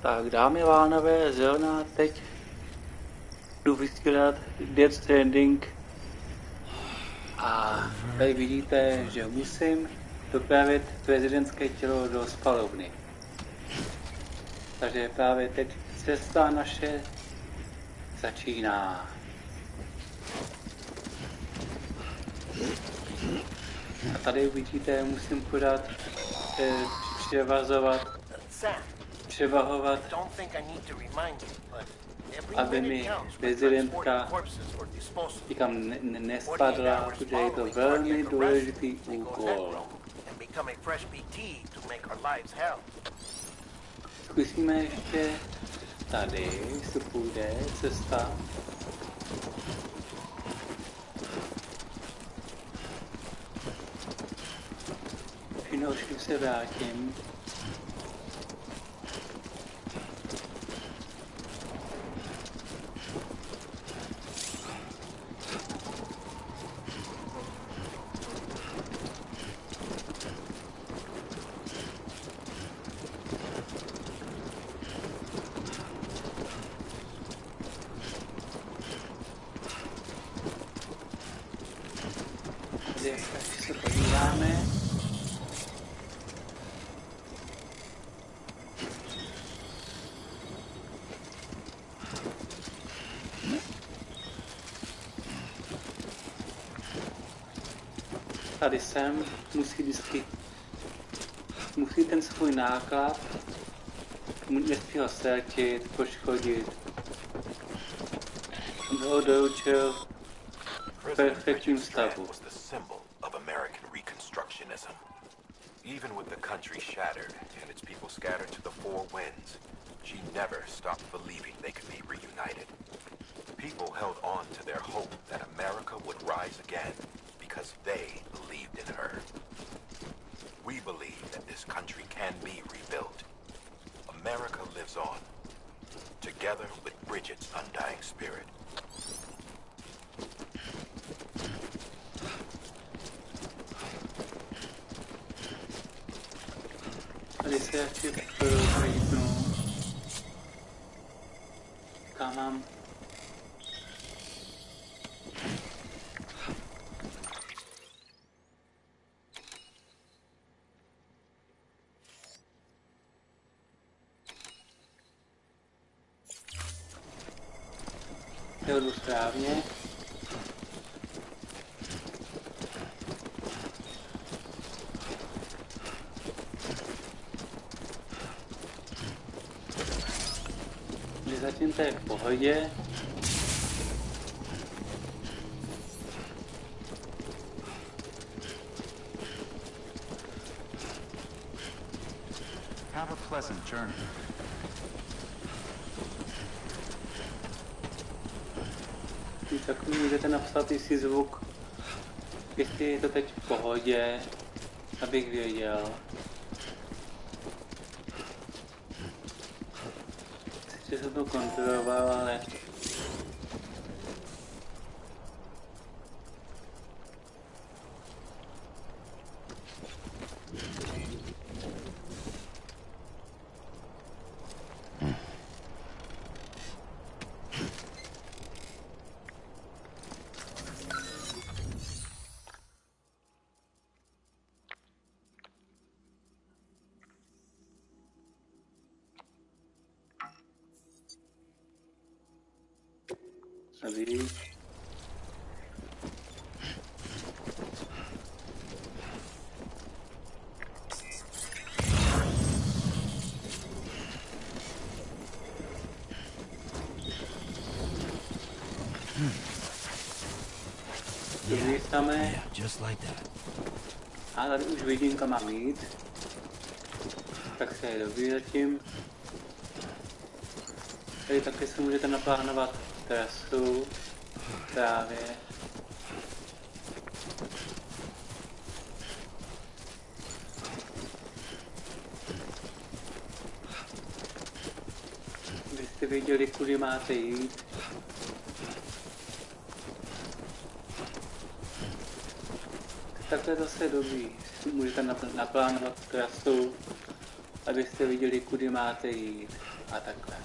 Tak dámy a pánové, zelená teď jdu vysílat Dead Stranding a tady vidíte, že musím dopravit prezidentské tělo do spalovny. Takže právě teď cesta naše začíná. A tady vidíte, musím podat, převahovat, aby mi prezidentka nikam nespadla, protože je to velmi důležitý úkol. Zkusíme ještě tady, jestli půjde cesta. Už se vrátím. Když se podíváme. Tady sem musí ten svůj náklad, nesmí ho ztratit, poškodit. Ho doručil v perfektním stavu. Even with the country shattered and its people scattered to the four winds, she never stopped believing they could be reunited. People held on to their hope that America would rise again because they believed in her. We believe that this country can be rebuilt. America lives on, together with Bridget's undying spirit. Tady se ještě projdnu. Kam mám? Jdu správně. Zatím to je v pohodě. Have a pleasant journey. Tak mi můžete napsat, jestli zvuk, jestli je to teď v pohodě, abych věděl. Sice jsem to kontroloval, ale... Živý. Samé. A tady už vidím, kam mám jít. Tak se je dobrý zatím. Tady taky si můžete naplánovat trasu právě. Abyste věděli, kudy máte jít. Takhle zase dobrý. Můžete naplánovat trasu abyste viděli, kudy máte jít a takhle.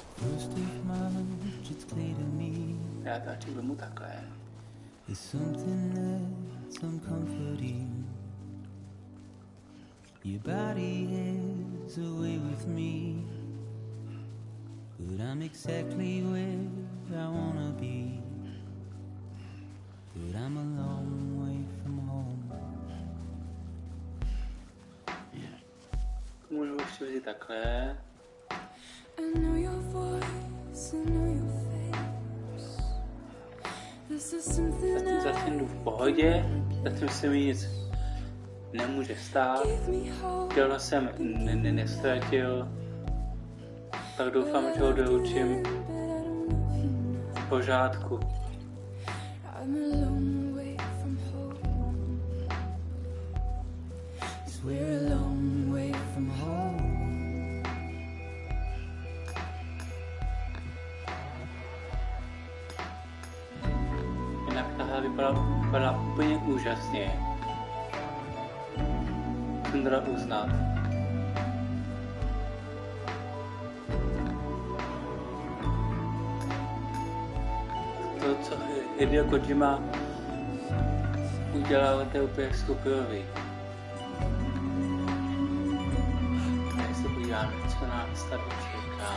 Já tačím domů takhle. Your body is away with me, but I'm exactly where I wanna be, but I'm a long way from home. Můžu ještě vzít takhle. Zatím jdu v pohodě, zatím se mi nic nemůže stát. Tělo jsem nestratil, tak doufám, že ho doučím v pořádku. Jinak tahle vypadá úplně úžasně. Tundra uznat. To, co Hideo Kojima udělal, to je úplně skupivý. Tady se podíváme, co nás tady čeká.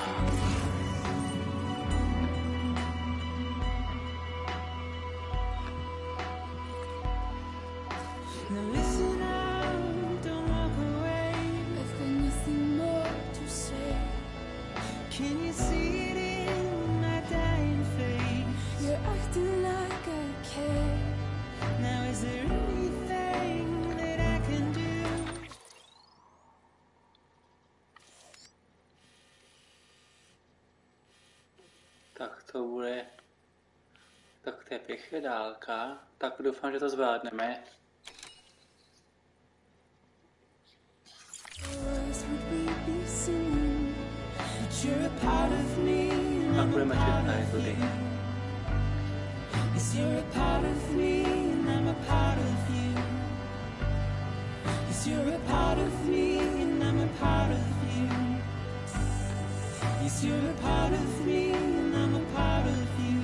Tak to bude, tak to je pěkně dálka, tak doufám, že to zvládneme. A budeme čet tady tudy. You're a part of me and I'm a part of you.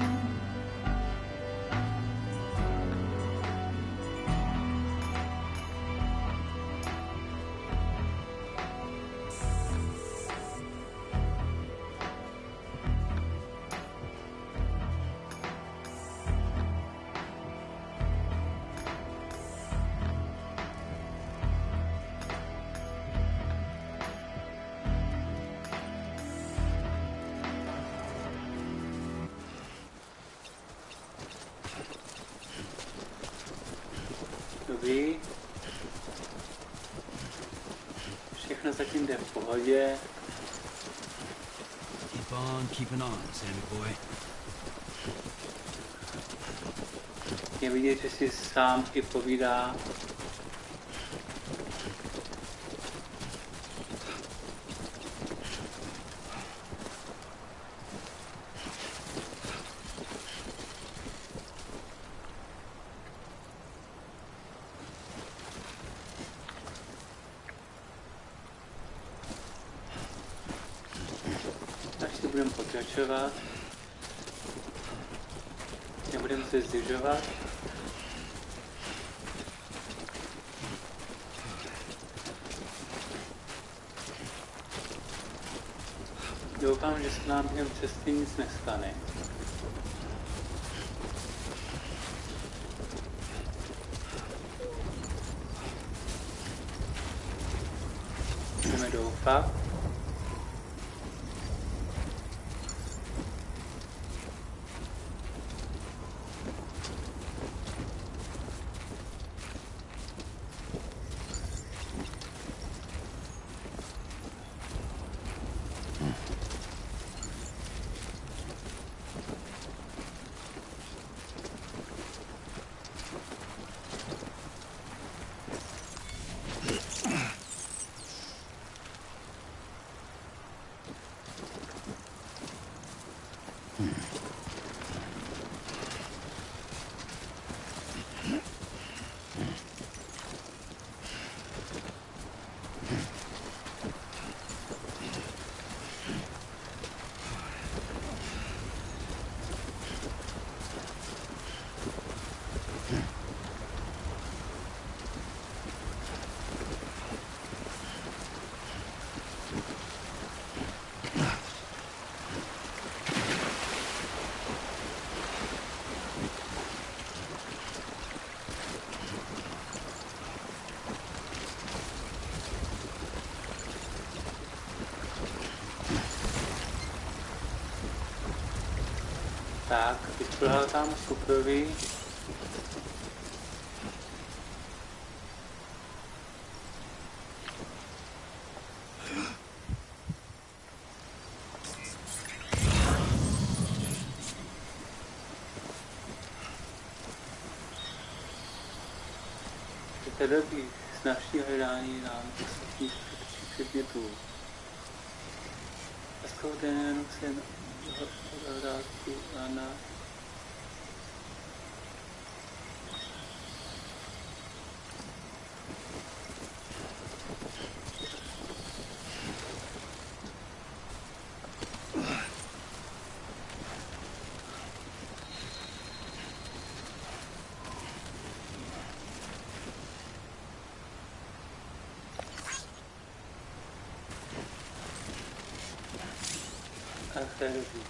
Dobrý. Všechno zatím jde v pohodě. Keep on keeping on, Sammy boy. Je vidět, že si sám i povídá. Budeme pokračovat, nebudeme se zdržovat. Doufám, že se nám během cesty nic nestane. Budeme doufat. Tak, vyspěl tam skupový. To je dobrý, snažší hledání nám ostatních předmětů. A z toho terénu se obrátí a na to je dobrý.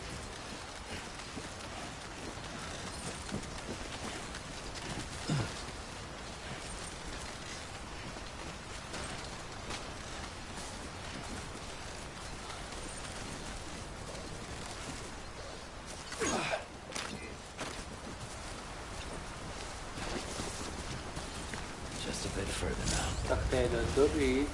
Just a bit further now. Tak to je dost dobrý.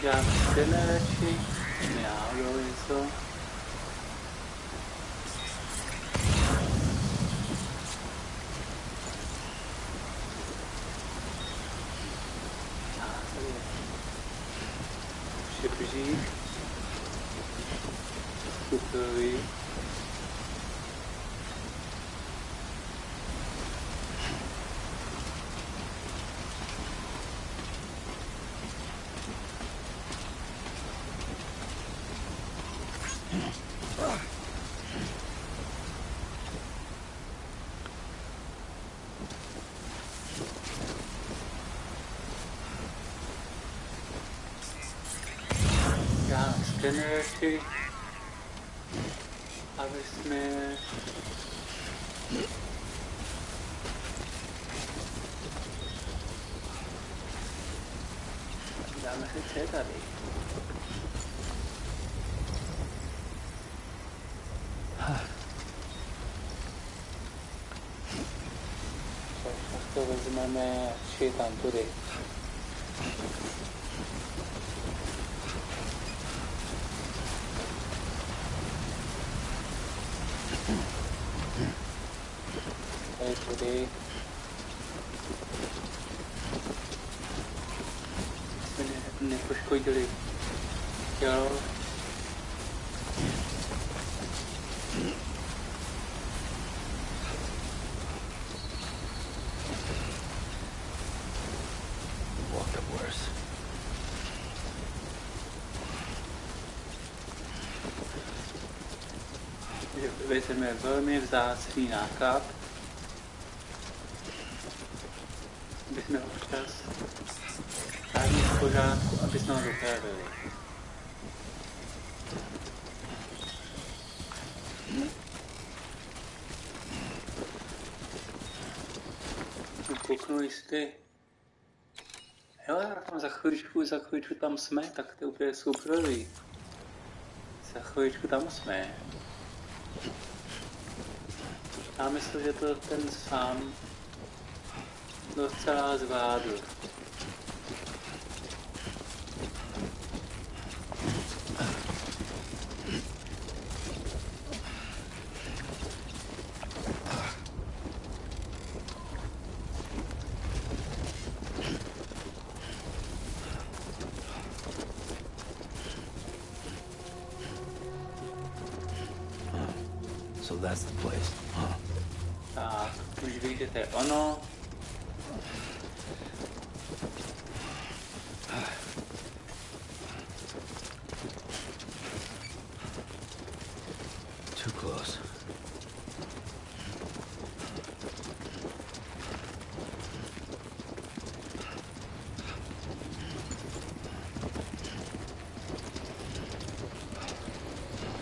Dělám skeneři, náhodou něco. Šipžík. Skupový. Skeneři, aby jsme dáme si, co je tady. Tak to vezmeme, či tam tudy. Tudy. Jsme nepoškodili tělo. Walked up worse. Vezmeme velmi vzácný náklad. Aby jsme občas dali v pořádku, aby jsme ho dopravili. Kouknu, jestli... Hele, tam za chvíličku tam jsme, tak to je úplně superový. Za chvíličku tam jsme. Já myslím, že to ten sám docela zvládl. So that's the place, huh? Tak, už víte, to je ono. Too close.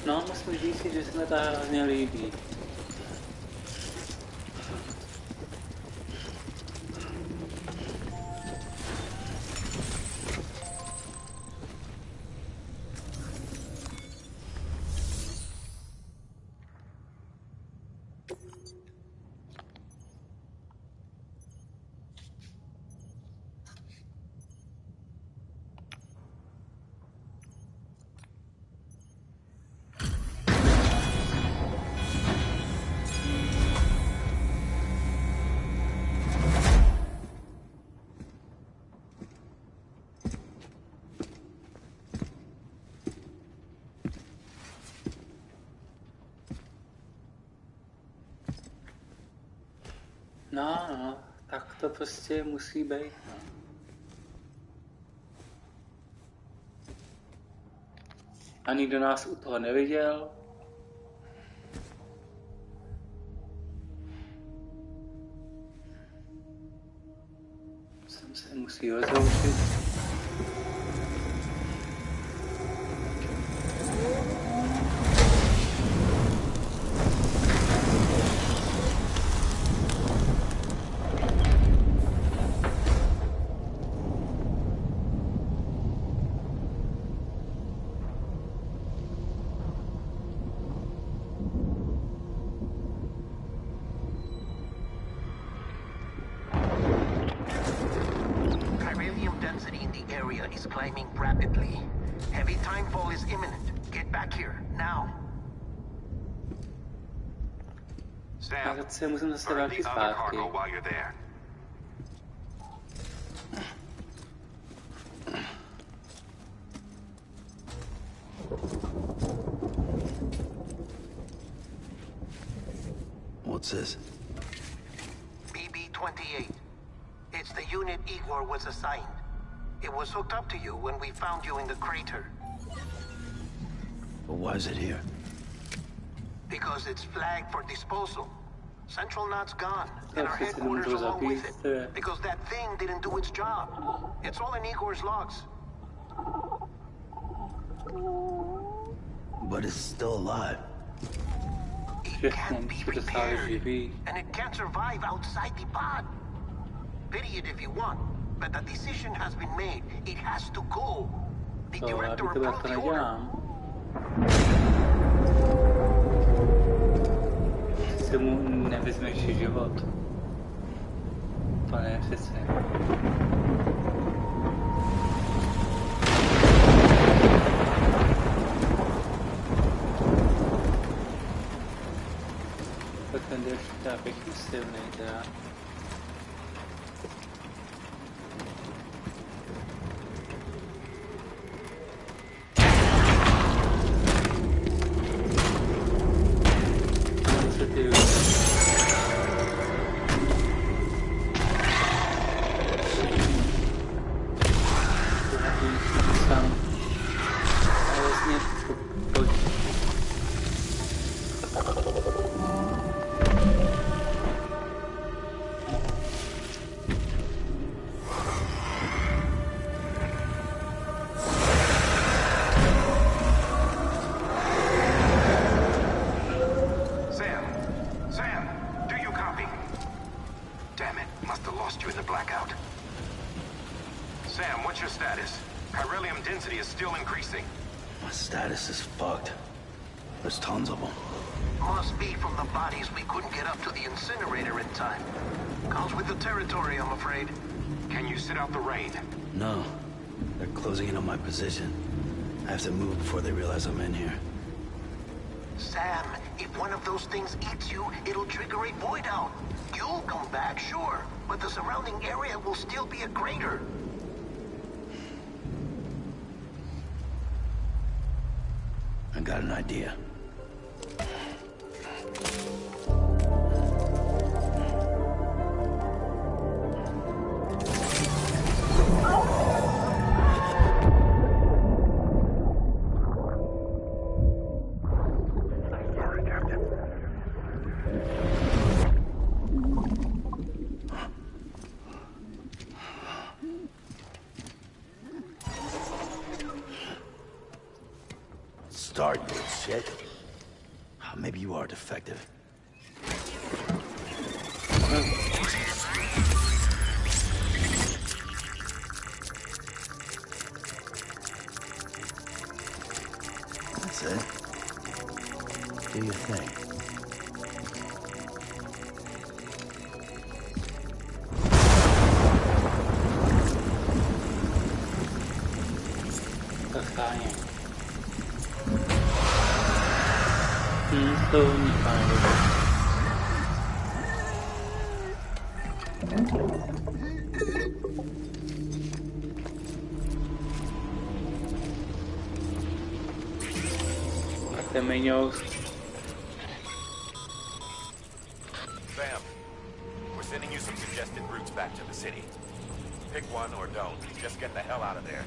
No, musím říct, že se mi ta hrozně líbí. No, tak to prostě musí být, no. A nikdo nás u toho neviděl. Jsem se musí rozloučit. Se musím zase vrátit zpátky. What's this? BB-28. It's the unit Igor was assigned. It was hooked up to you when we found you in the crater. But why is it here? Because it's flagged for disposal. Central Knot's gone, and our headquarters along with it. Because that thing didn't do its job. It's all in Igor's logs. But it's still alive. It can't be repaired, and it can't survive outside the pod. Pity it if you want, but the decision has been made. It has to go. The director approved the order. Se mu nevezmeš život. To ne přece. Tak ten je teda pěkně silný, teda. No. They're closing in on my position. I have to move before they realize I'm in here. Sam, if one of those things eats you, it'll trigger a void out. You'll come back, sure, but the surrounding area will still be a crater. I got an idea. Start, you shit. Maybe you are defective. That's it. Do your thing. Sam, we're sending congested routes back to the city. Pick one or don't. Just get the hell out of there.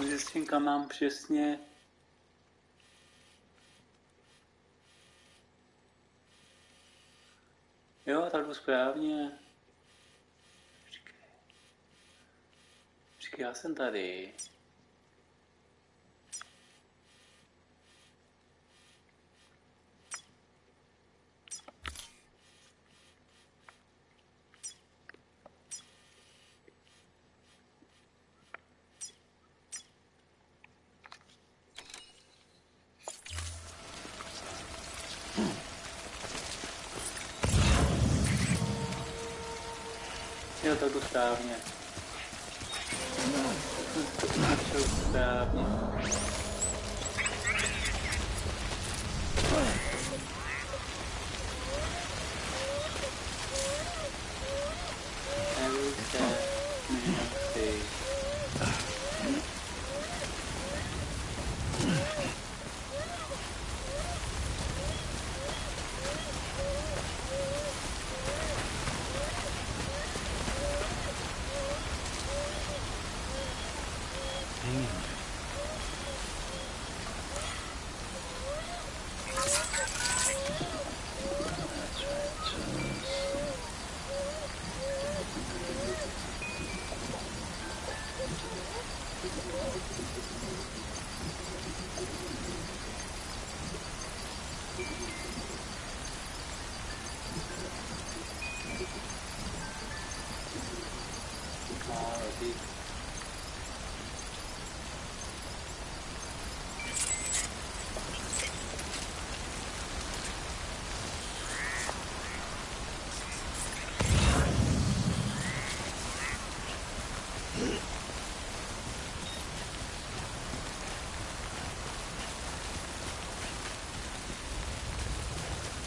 Zjistím, kam mám přesně. Jo, tak jdu správně. Počkej, já jsem tady. Jo, tak jdu správně. Našel správně. Nevíte, nemusí.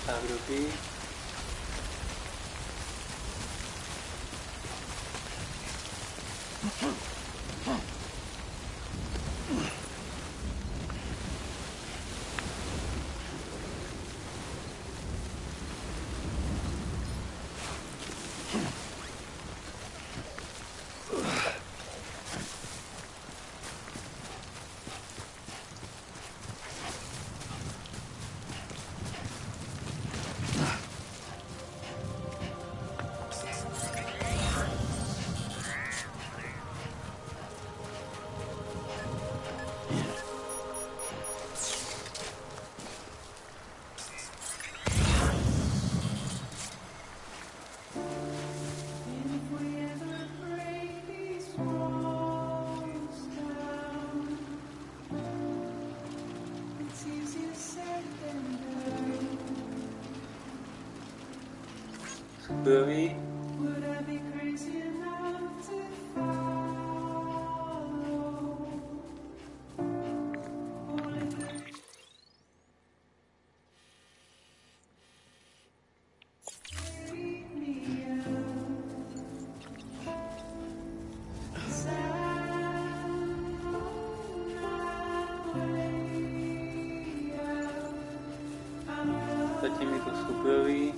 Tak dobrý. zbrojový. Zatím je to zbrojový.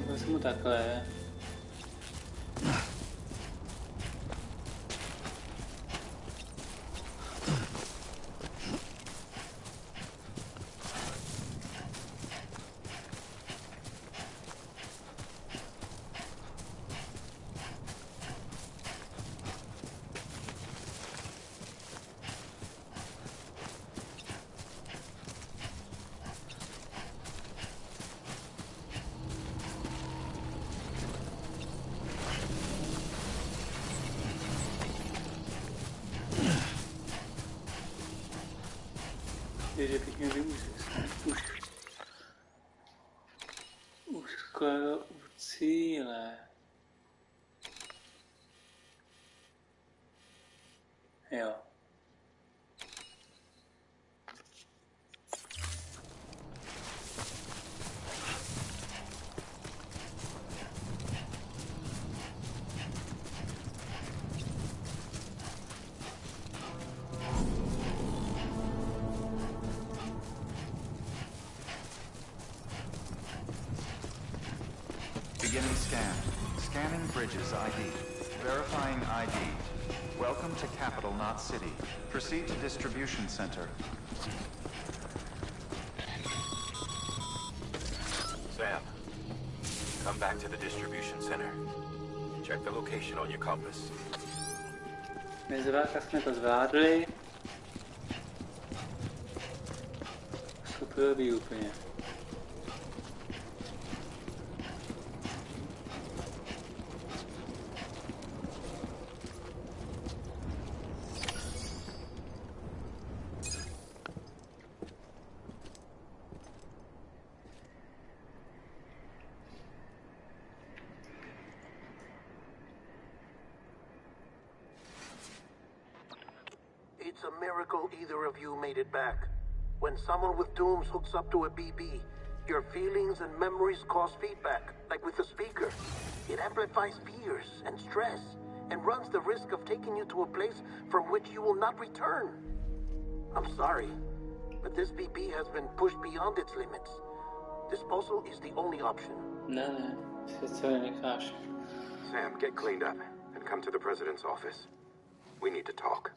Vezmu takhle. Že bych měl už skoro u cíle. Jo. Beginning scan. Scanning bridges ID. Verifying ID. Welcome to Capital, not City. Proceed to distribution center. Sam, come back to the distribution center. Check the location on your compass. Nezvláka jsme to zvládli. Super úplně. It's a miracle either of you made it back. When someone with dooms hooks up to a BB, your feelings and memories cause feedback, like with the speaker. It amplifies fears and stress, and runs the risk of taking you to a place from which you will not return. I'm sorry, but this BB has been pushed beyond its limits. Disposal is the only option. Ne, přece necháš. Sam, get cleaned up and come to the president's office. We need to talk.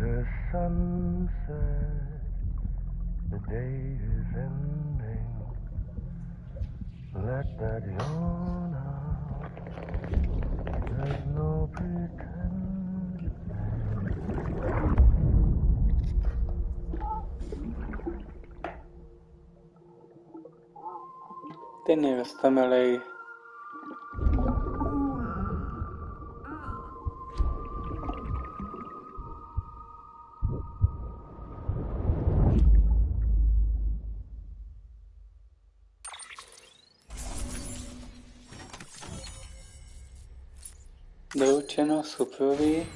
the sunset, the day is ending. Let that yawn out. There's no pretending. Tényleg azt a meleg. Doručeno suprový.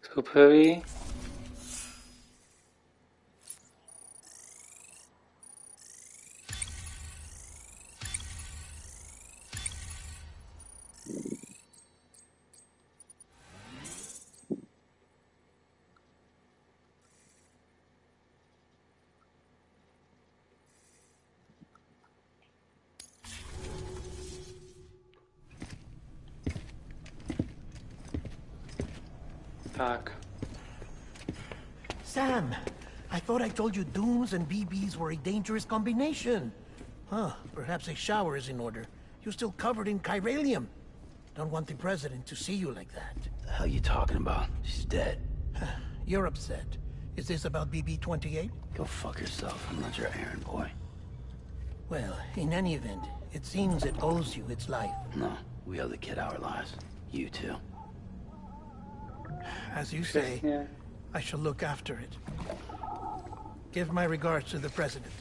Suprový. Tak. Sam, I thought I told you dooms and BBs were a dangerous combination. Huh, perhaps a shower is in order. You're still covered in chiralium. Don't want the president to see you like that. The hell you talking about? She's dead. You're upset. Is this about BB-28? Go fuck yourself. I'm not your errand boy. Well, in any event, it seems it owes you its life. No, we owe the kid our lives. You too. As you say, Přesně. I shall look after it. Give my regards to the president.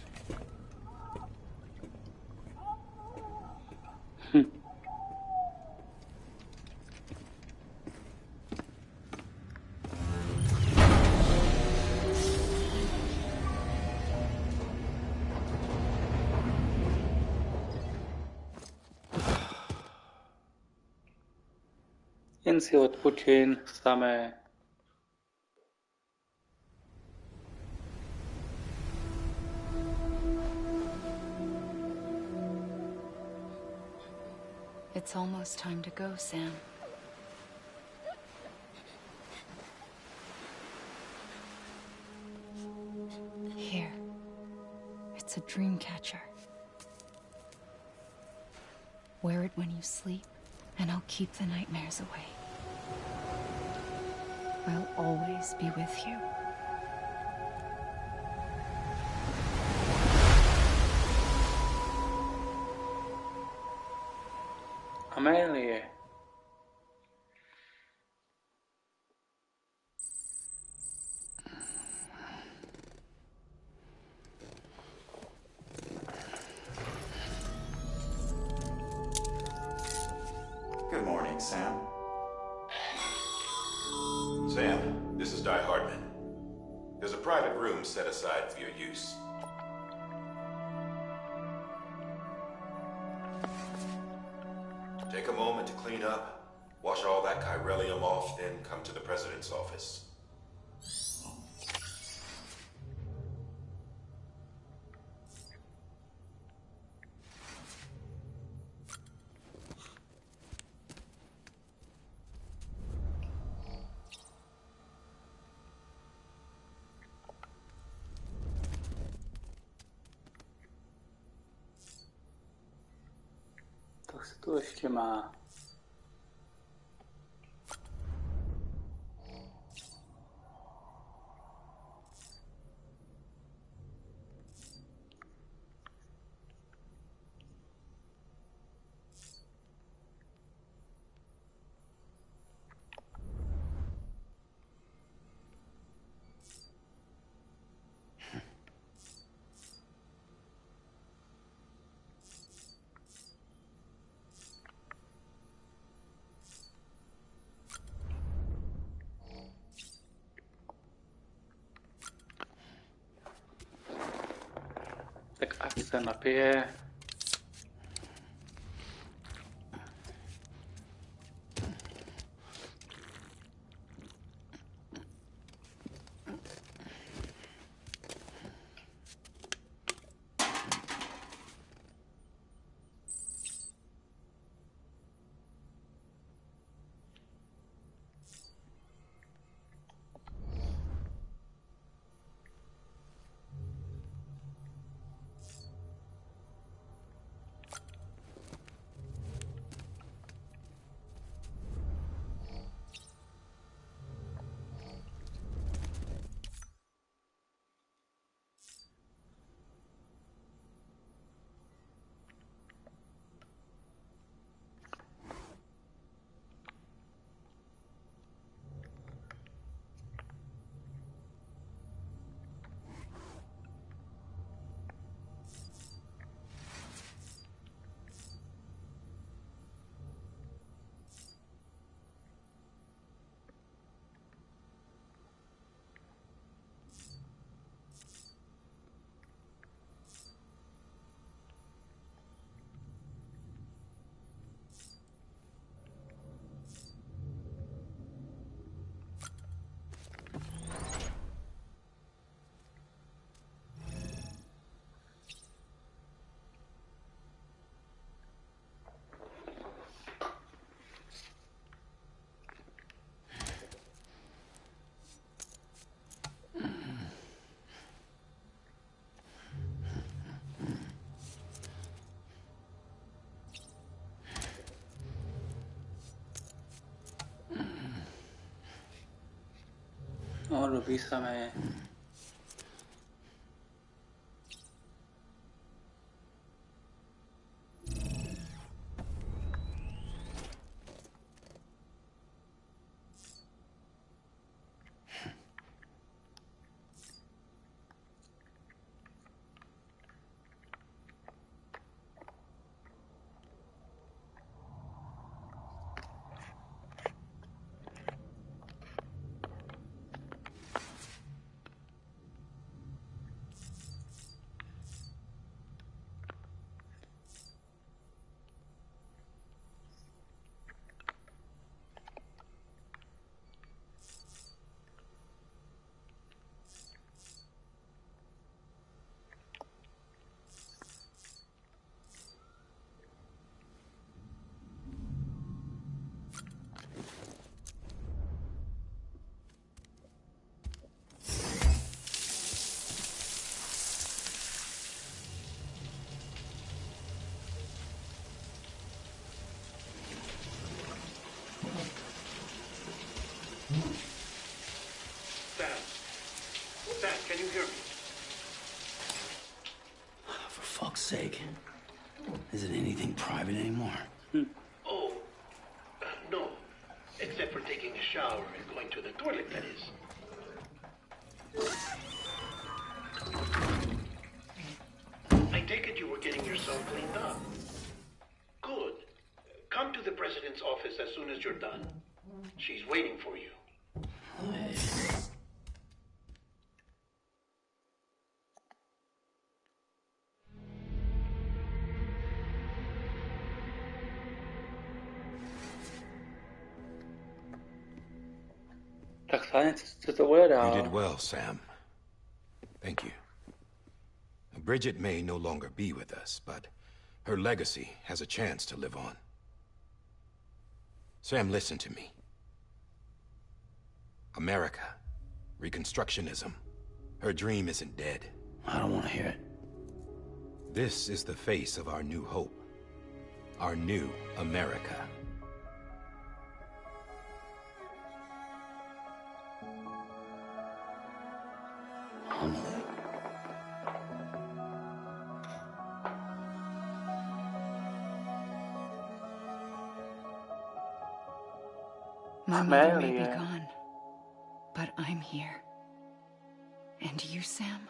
Jen si odpočin, samé. It's almost time to go, Sam. Here. It's a dream catcher. Wear it when you sleep, and I'll keep the nightmares away. I'll always be with you. Amélie. Good morning, Sam. Sam, this is Di Hardman. There's a private room set aside for your use. Take a moment to clean up, wash all that chiralium off, then come to the president's office. Tak se tu ještě má. Tak se napije. No, lubi samé. Sam, can you hear me? For fuck's sake. Is it anything private anymore? Oh, no. Except for taking a shower and going to the toilet, that is. I take it you were getting yourself cleaned up. Good. Come to the president's office as soon as you're done. She's waiting for you. Tak sáně, co to bude You dál? did well, Sam. Thank you. Bridget may no longer be with us, but her legacy has a chance to live on. Sam, listen to me. America, Reconstructionism, her dream isn't dead. I don't want to hear it. This is the face of our new hope. Our new America. My mother may be Amelia. gone, but I'm here. And you, Sam?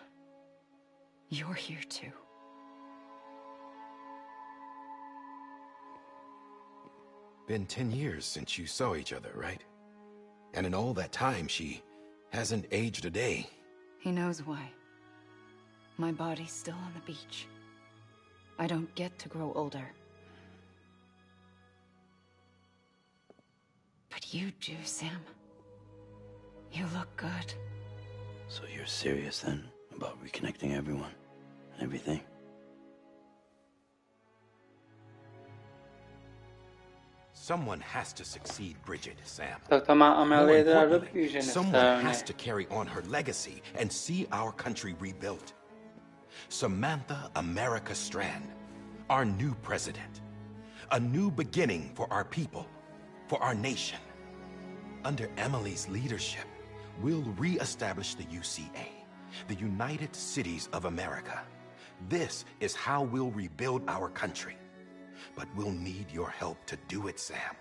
You're here too. Been 10 years since you saw each other, right? And in all that time, she hasn't aged a day. He knows why. My body's still on the beach. I don't get to grow older. But you do, Sam. You look good. So you're serious then about reconnecting everyone and everything? Someone has to succeed Bridget, Sam. Tak to má More Amelie teda importantly, dobrý, že someone nevztajemně. has to carry on her legacy and see our country rebuilt. Samantha America Strand, our new president. A new beginning for our people, for our nation. Under Emily's leadership, we'll re-establish the UCA, the United Cities of America. This is how we'll rebuild our country. But we'll need your help to do it, Sam.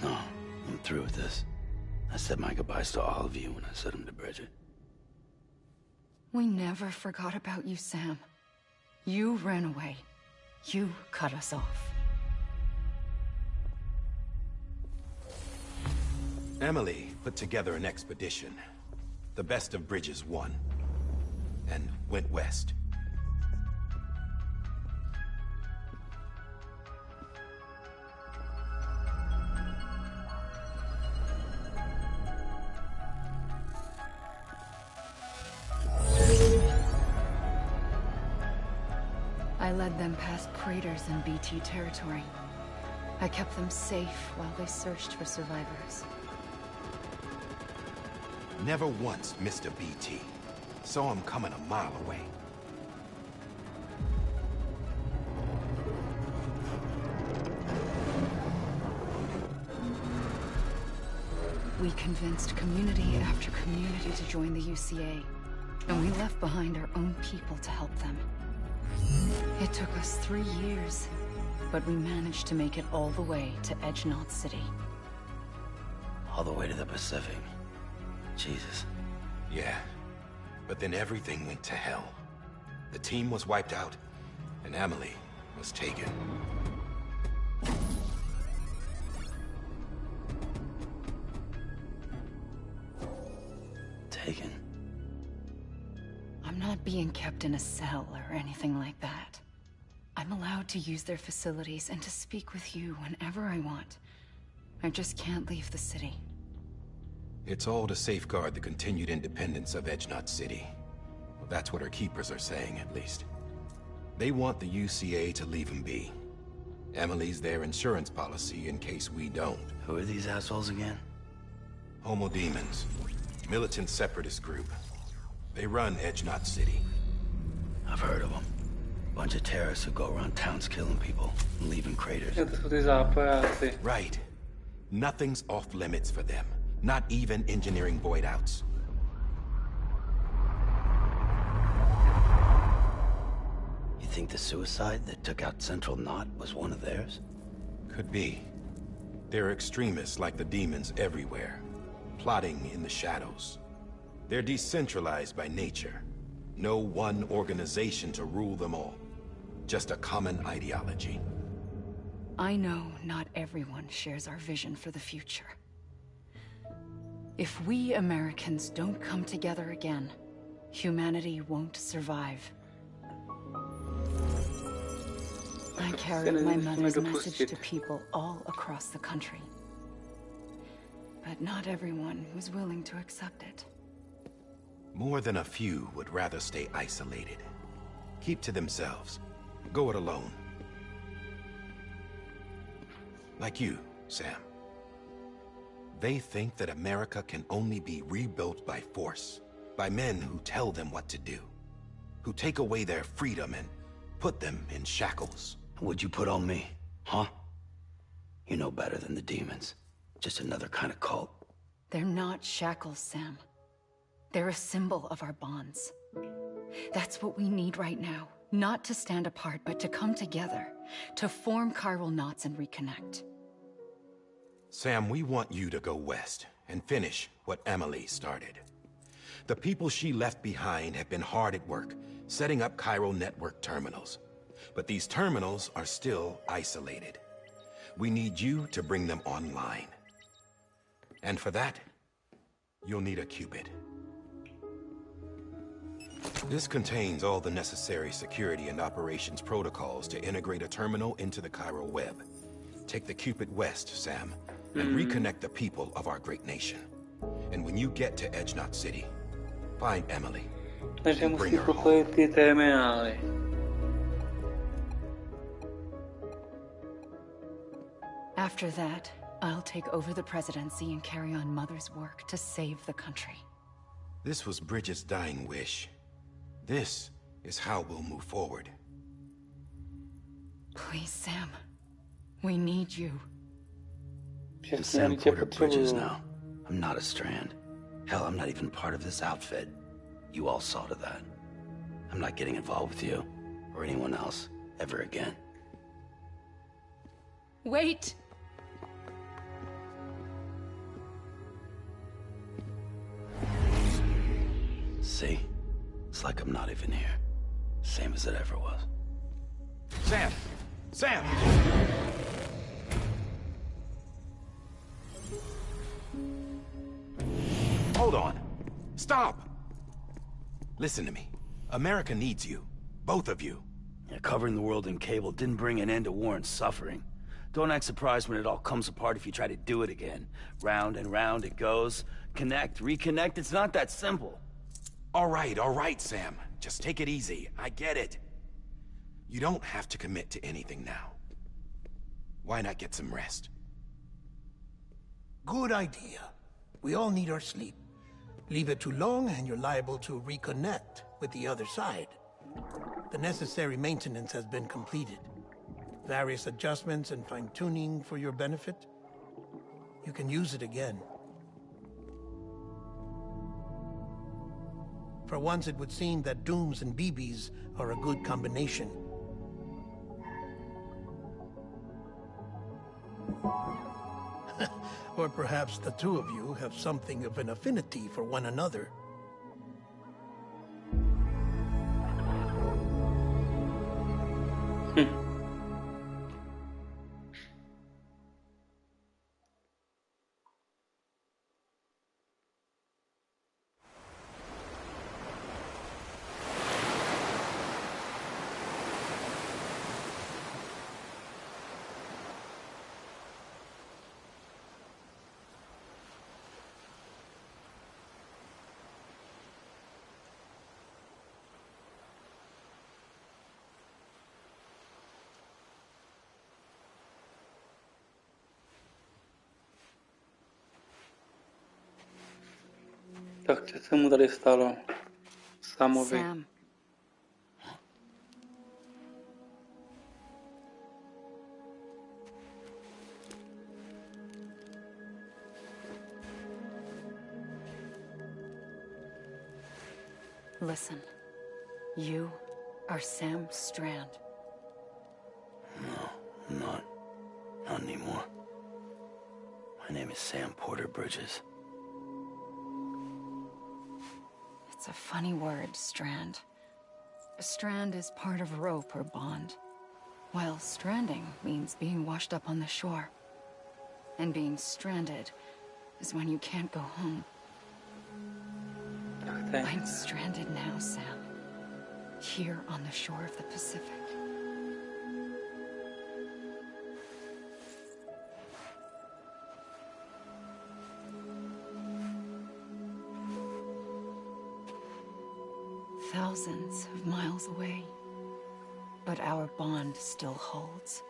No, I'm through with this. I said my goodbyes to all of you when I said them to Bridget. We never forgot about you, Sam. You ran away. You cut us off. Emily put together an expedition. The best of Bridges won. And went west. I led them past craters in BT territory. I kept them safe while they searched for survivors. Never once missed a BT. Saw him coming a mile away. We convinced community after community to join the UCA, and we left behind our own people to help them. It took us 3 years, but we managed to make it all the way to Edgenot City. All the way to the Pacific. Jesus. Yeah, but then everything went to hell. The team was wiped out, and Emily was taken. Taken? I'm not being kept in a cell or anything like that. I'm allowed to use their facilities and to speak with you whenever I want. I just can't leave the city. It's all to safeguard the continued independence of Edgenot City. Well, that's what our keepers are saying, at least. They want the UCA to leave them be. Emily's their insurance policy in case we don't. Who are these assholes again? Homo Demons. Militant separatist group. They run Edgenot City. I've heard of them. Bunch of terrorists who go around towns killing people and leaving craters. Jo, to jsou ty zápojáci. Right. Nothing's off limits for them. Not even engineering void outs. You think the suicide that took out Central Knot was one of theirs? Could be. There are extremists like the demons everywhere, plotting in the shadows. They're decentralized by nature. No one organization to rule them all. Just a common ideology. I know not everyone shares our vision for the future. If we Americans don't come together again, humanity won't survive. I carried my mother's message to people all across the country. But not everyone was willing to accept it. More than a few would rather stay isolated. Keep to themselves. Go it alone. Like you, Sam. They think that America can only be rebuilt by force, by men who tell them what to do, who take away their freedom and put them in shackles. What'd you put on me, huh? You know better than the demons. Just another kind of cult. They're not shackles, Sam. They're a symbol of our bonds. That's what we need right now. Not to stand apart, but to come together. To form chiral knots and reconnect. Sam, we want you to go west and finish what Emily started. The people she left behind have been hard at work, setting up chiral network terminals. But these terminals are still isolated. We need you to bring them online. And for that, you'll need a Cupid. This contains all the necessary security and operations protocols to integrate a terminal into the chiral web. Take the Cupid west, Sam, and reconnect the people of our great nation. And when you get to Edge Knot City, find Emily. Takže and bring musí her home. propojit ty terminály. After that, I'll take over the presidency and carry on Mother's work to save the country. This was Bridget's dying wish. This is how we'll move forward. Please, Sam. We need you. I'm Sam Porter Bridges now. I'm not a Strand. Hell, I'm not even part of this outfit. You all saw to that. I'm not getting involved with you, or anyone else, ever again. Wait! See? It's like I'm not even here. Same as it ever was. Sam! Sam! Hold on. Stop! Listen to me. America needs you. Both of you. Yeah, covering the world in cable didn't bring an end to war and suffering. Don't act surprised when it all comes apart if you try to do it again. Round and round it goes. Connect, reconnect, it's not that simple. All right, Sam. Just take it easy. I get it. You don't have to commit to anything now. Why not get some rest? Good idea. We all need our sleep. Leave it too long and you're liable to reconnect with the other side. The necessary maintenance has been completed. Various adjustments and fine-tuning for your benefit. You can use it again. For once, it would seem that Dooms and BBs are a good combination. Or perhaps the two of you have something of an affinity for one another. Tak co se mu tady stalo? Samovi. Sam. Listen. You are Sam Strand. No, I'm not. Not anymore. My name is Sam Porter Bridges. It's a funny word, Strand. A strand is part of rope or bond, while stranding means being washed up on the shore. And being stranded is when you can't go home. Tak I'm stranded now, Sam. Here on the shore of the Pacific. Thousands of miles away, but our bond still holds.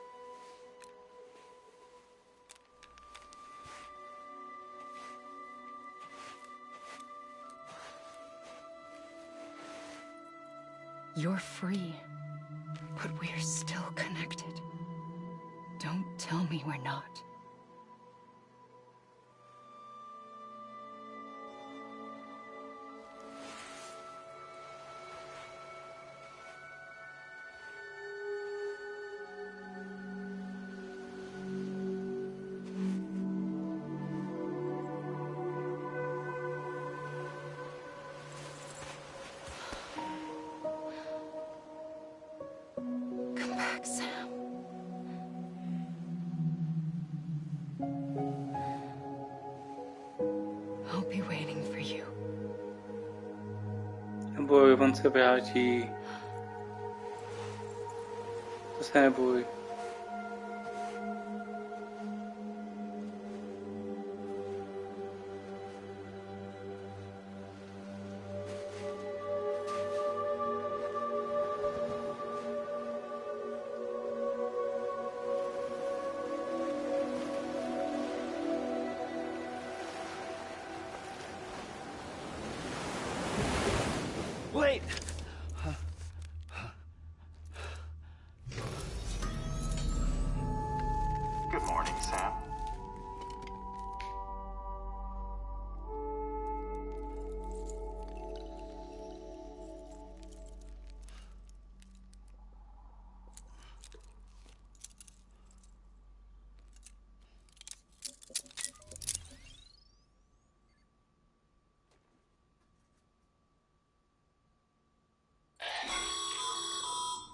You're free, but we're still connected. Don't tell me we're not. Come back, Sam. Boj, on se vrátí. To se neboj. Wait! Good morning, Sam.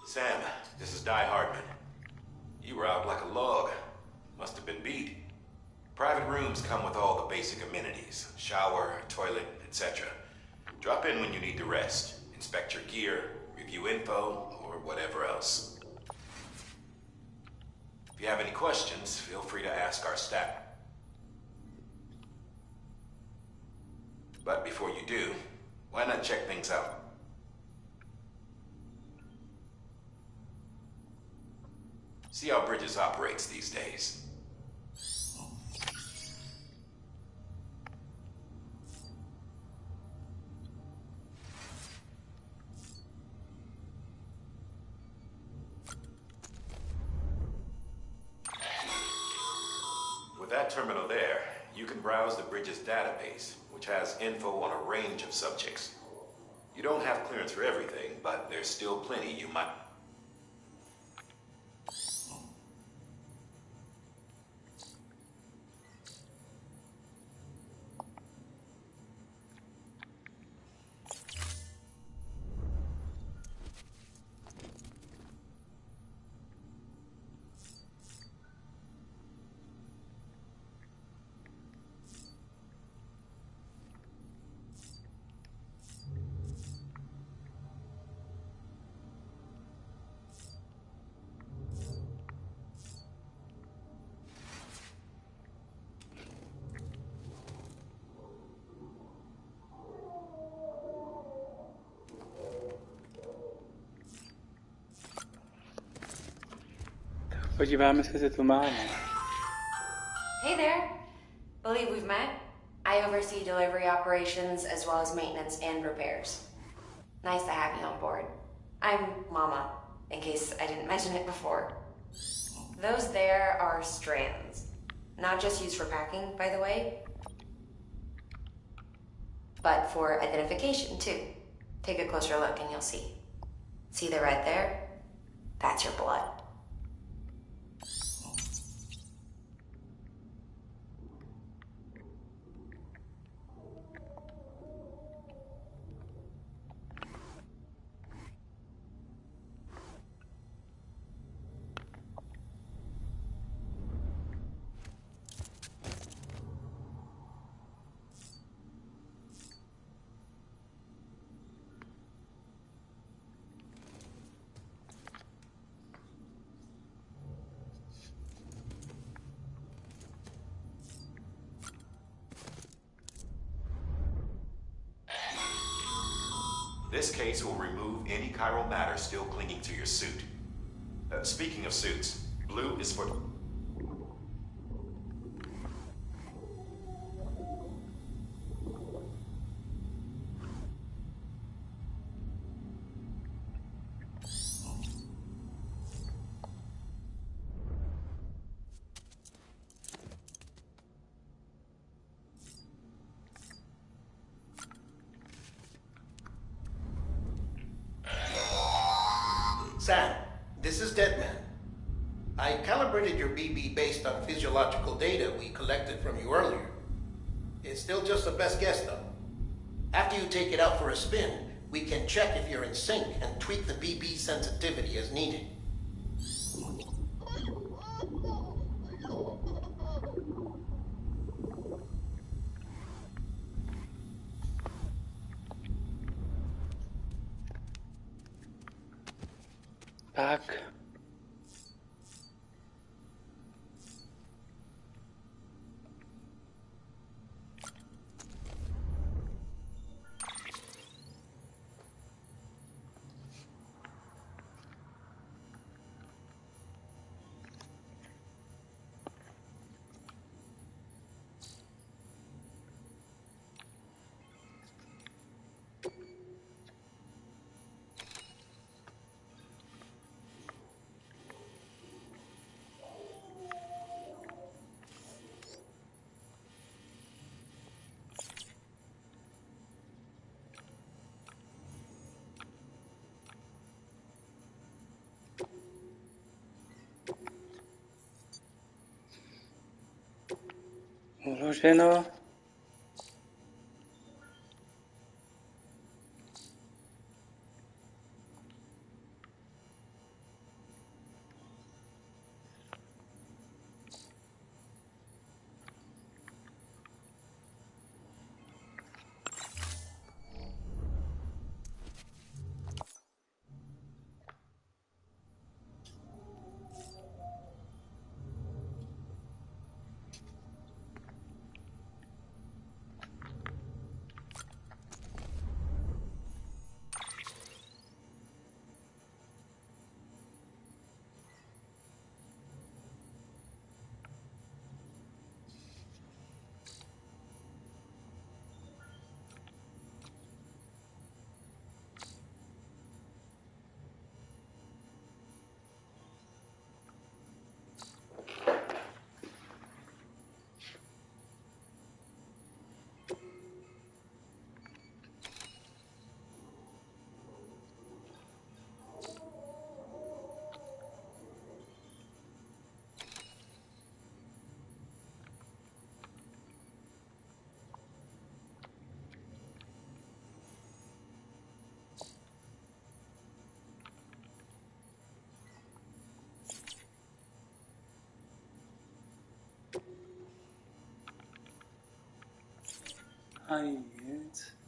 Sam, this is Di Hardman. You were out like a log. Must have been beat. Private rooms come with all the basic amenities. Shower, toilet, etc. Drop in when you need to rest. Inspect your gear, review info, or whatever else. If you have any questions, feel free to ask our staff. But before you do, why not check things out? See how Bridges operates these days. With that terminal there, you can browse the Bridges database, which has info on a range of subjects. You don't have clearance for everything, but there's still plenty you might... Podíváme se, co tu máme. Hey there. Believe we've met. I oversee delivery operations as well as maintenance and repairs. Nice to have you on board. I'm Mama, in case I didn't mention it before. Those there are strands. Not just used for packing, by the way, but for identification too. Take a closer look and you'll see. See the red there? That's your blood. This case will remove any chiral matter still clinging to your suit. Speaking of suits, blue is for... Sam, this is Deadman. I calibrated your BB based on physiological data we collected from you earlier. It's still just a best guess, though. After you take it out for a spin, we can check if you're in sync and tweak the BB sensitivity as needed. Tak. Uloženo. A nic.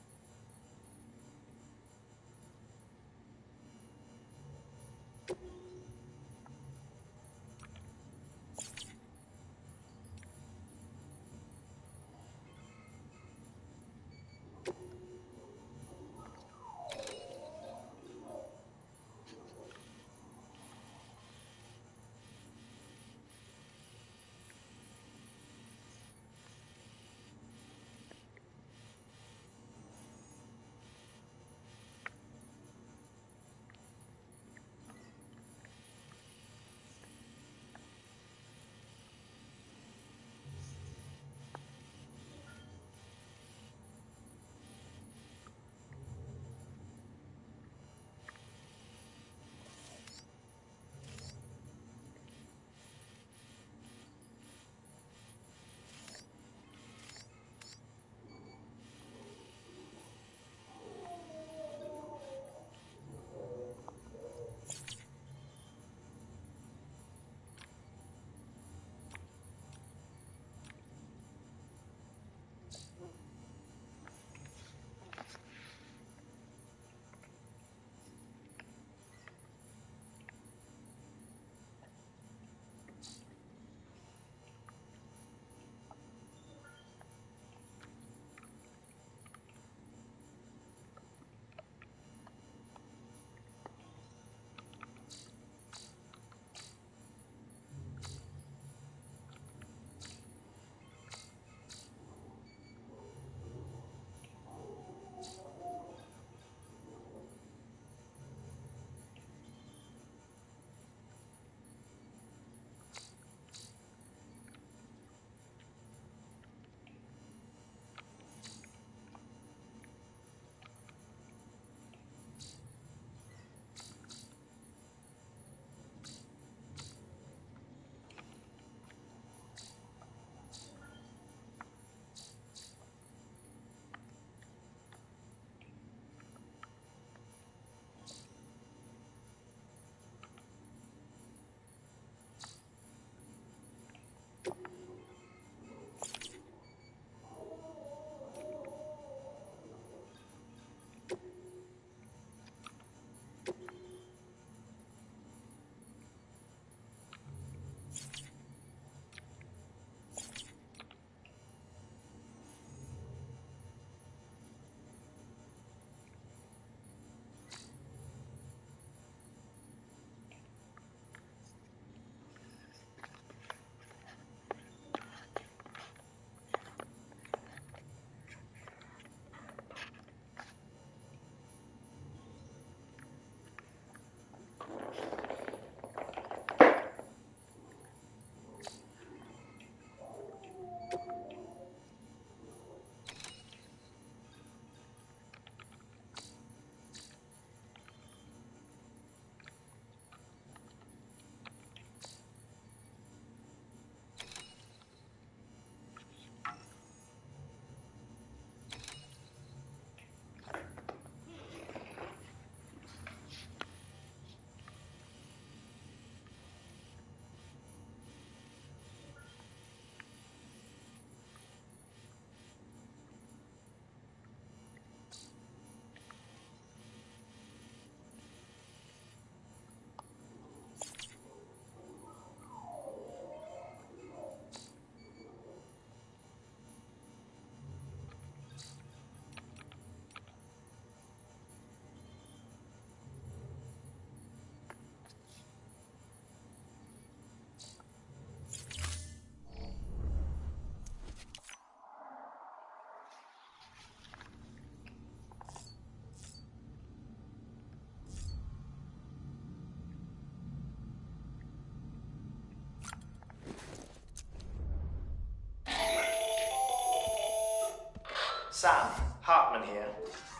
Sam, Hartman here,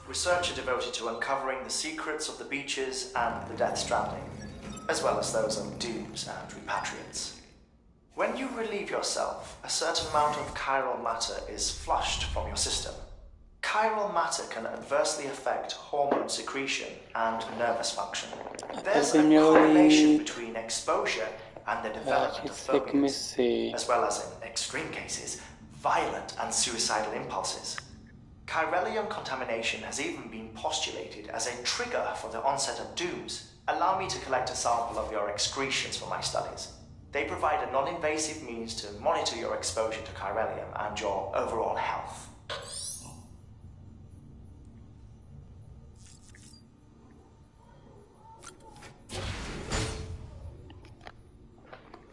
researcher devoted to uncovering the secrets of the beaches and the Death Stranding, as well as those of dooms and repatriates. When you relieve yourself, a certain amount of chiral matter is flushed from your system. Chiral matter can adversely affect hormone secretion and nervous function. There's a correlation between exposure and the development of phobias, as well as, in extreme cases, violent and suicidal impulses. Chiralium contamination has even been postulated as a trigger for the onset of dooms. Allow me to collect a sample of your excretions for my studies. They provide a non-invasive means to monitor your exposure to chiralium and your overall health.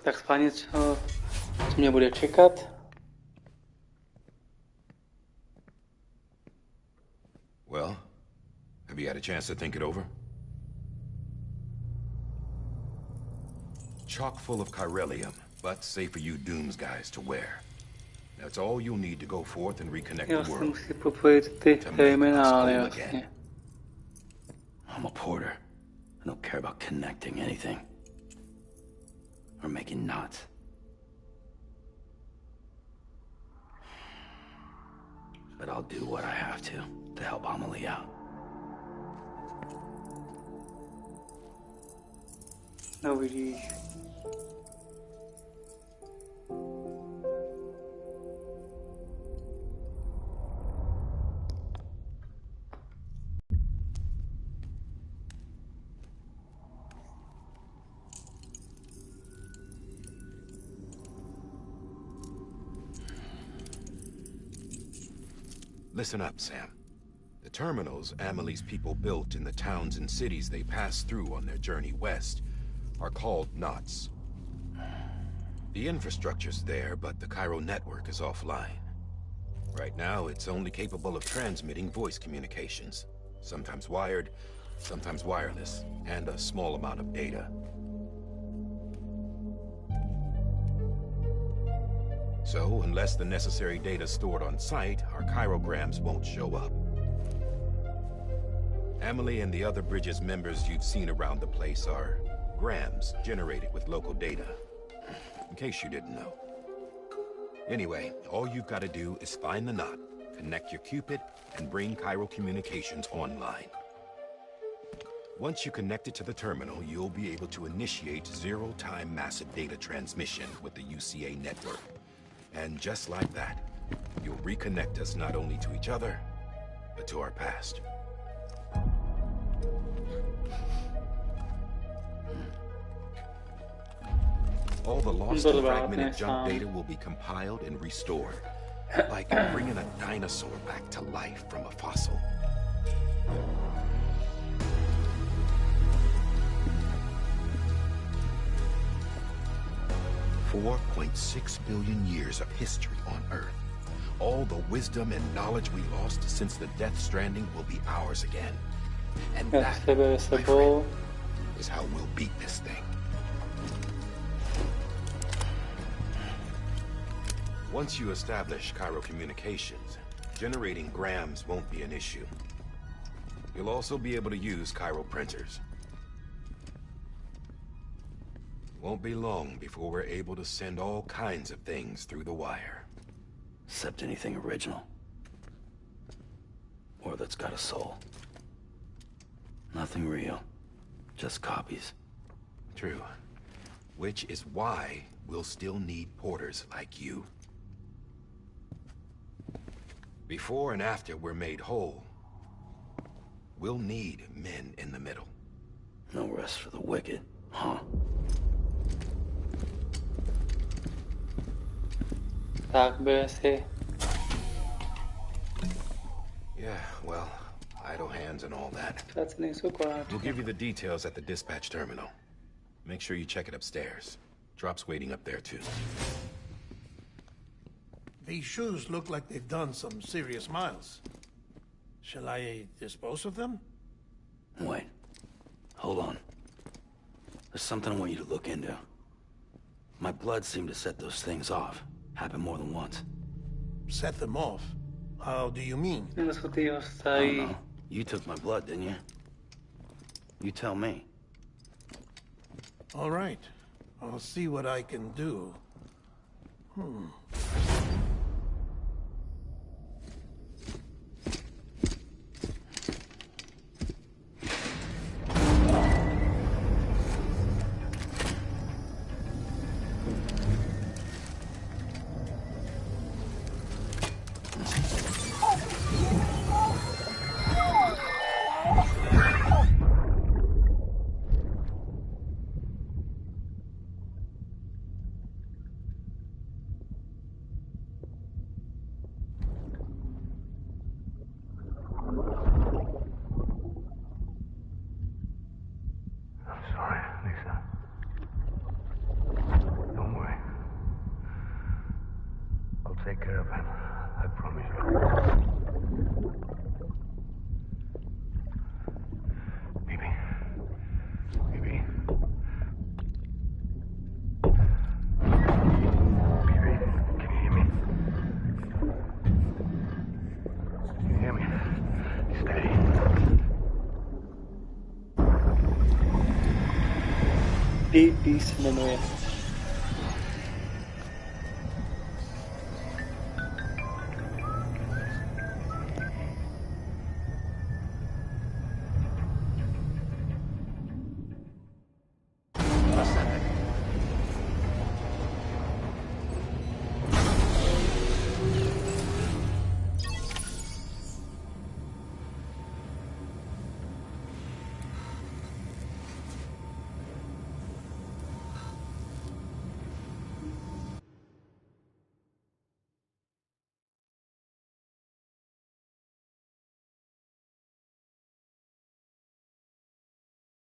Tak schválně, co mě bude čekat. Well, have you had a chance to think it over? Chock full of chiralium, but safe for you Dooms guys to wear. That's all you'll need to go forth and reconnect the world. Musí propojit ty terminály, jasně. I'm a porter. I don't care about connecting anything. Or making knots. But I'll do what I have to help Amelie out. No vidíš. Listen up, Sam. The terminals Amelie's people built in the towns and cities they passed through on their journey west are called knots. The infrastructure's there, but the Cairo network is offline. Right now, it's only capable of transmitting voice communications, sometimes wired, sometimes wireless, and a small amount of data. So, unless the necessary data stored on site, our chirograms won't show up. Amelie and the other Bridges members you've seen around the place are grams generated with local data, in case you didn't know. Anyway, all you've got to do is find the knot, connect your Cupid, and bring Cairo communications online. Once you connect it to the terminal, you'll be able to initiate zero-time massive data transmission with the UCA network. And just like that, you'll reconnect us not only to each other, but to our past. All the lost and fragmented junk data will be compiled and restored, like bringing a dinosaur back to life from a fossil. 4.6 billion years of history on Earth. All the wisdom and knowledge we lost since the Death Stranding will be ours again. And that, my friend, is how we'll beat this thing. Once you establish Cairo communications, generating grams won't be an issue. You'll also be able to use Cairo printers. Won't be long before we're able to send all kinds of things through the wire. Except anything original. Or that's got a soul. Nothing real. Just copies. True. Which is why we'll still need porters like you. Before and after we're made whole, we'll need men in the middle. No rest for the wicked, huh? Tak by si. Yeah, well, idle hands and all that. Práce nejsou kolátky. We'll give you the details at the dispatch terminal. Make sure you check it upstairs. Drop's waiting up there too. These shoes look like they've done some serious miles. Shall I dispose of them? Wait. Hold on. There's something I want you to look into. My blood seemed to set those things off. Happened more than once. Set them off? How do you mean? I don't know. You took my blood, didn't you? You tell me. All right. I'll see what I can do. Take care of him. I promise you. Baby. Baby. Baby, can you hear me? Can you hear me? Steady. Baby se jmenuje.